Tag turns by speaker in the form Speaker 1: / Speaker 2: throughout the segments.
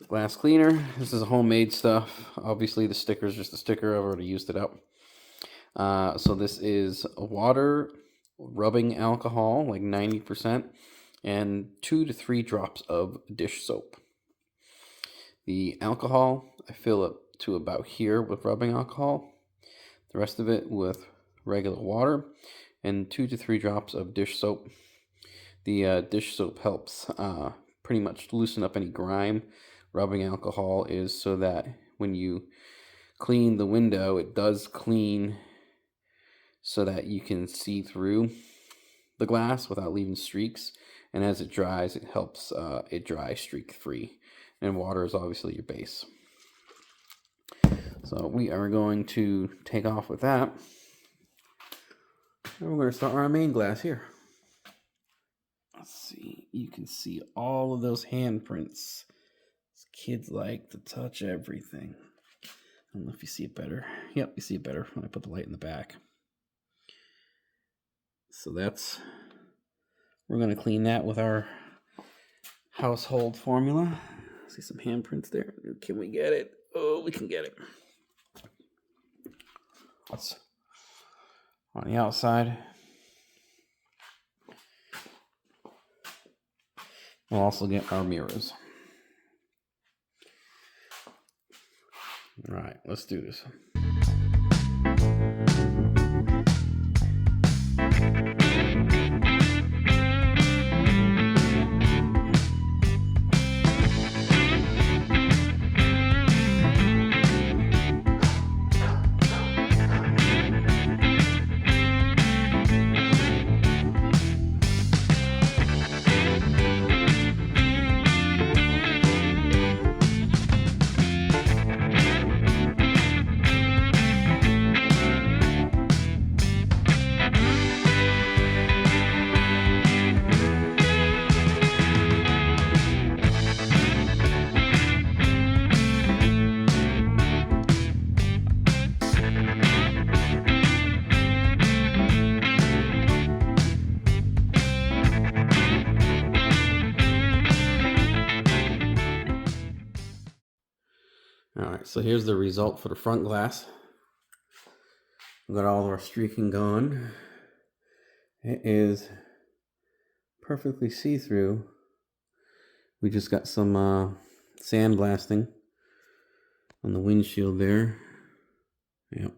Speaker 1: glass cleaner. This is homemade stuff. Obviously the sticker is just a sticker. I've already used it up. So this is water, rubbing alcohol, like 90%, and 2 to 3 drops of dish soap. The alcohol, I fill up to about here with rubbing alcohol. The rest of it with regular water and 2 to 3 drops of dish soap. The dish soap helps pretty much loosen up any grime. Rubbing alcohol is so that when you clean the window, it does clean so that you can see through the glass without leaving streaks. And as it dries, it helps it dry streak free. And water is obviously your base. So we are going to take off with that. And we're going to start on our main glass here. Let's see. You can see all of those handprints. Kids like to touch everything. I don't know if you see it better. Yep, you see it better when I put the light in the back. So we're going to clean that with our household formula. See some handprints there. Can we get it? Oh, we can get it. That's on the outside. We'll also get our mirrors. All right, let's do this. Alright, so here's the result for the front glass. We've got all of our streaking gone. It is perfectly see-through. We just got some sandblasting on the windshield there. Yep.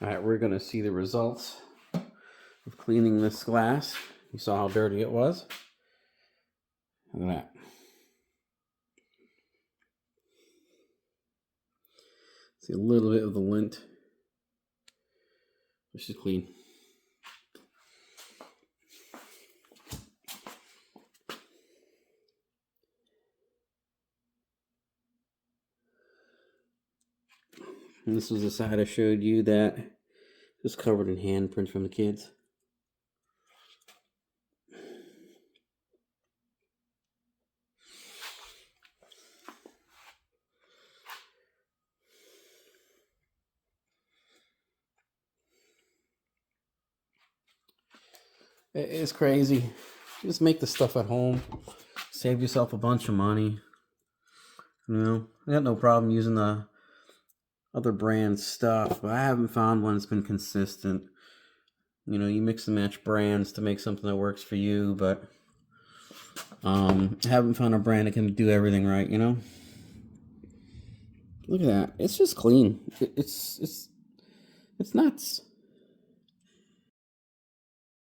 Speaker 1: Alright, we're going to see the results of cleaning this glass. You saw how dirty it was. Look at that. See a little bit of the lint. This is clean. And this was the side I showed you that is covered in handprints from the kids. It's crazy. Just make the stuff at home. Save yourself a bunch of money. You know, I got no problem using the other brand stuff, but I haven't found one that's been consistent. You know, you mix and match brands to make something that works for you, but I haven't found a brand that can do everything right, you know? Look at that. It's just clean. It's nuts.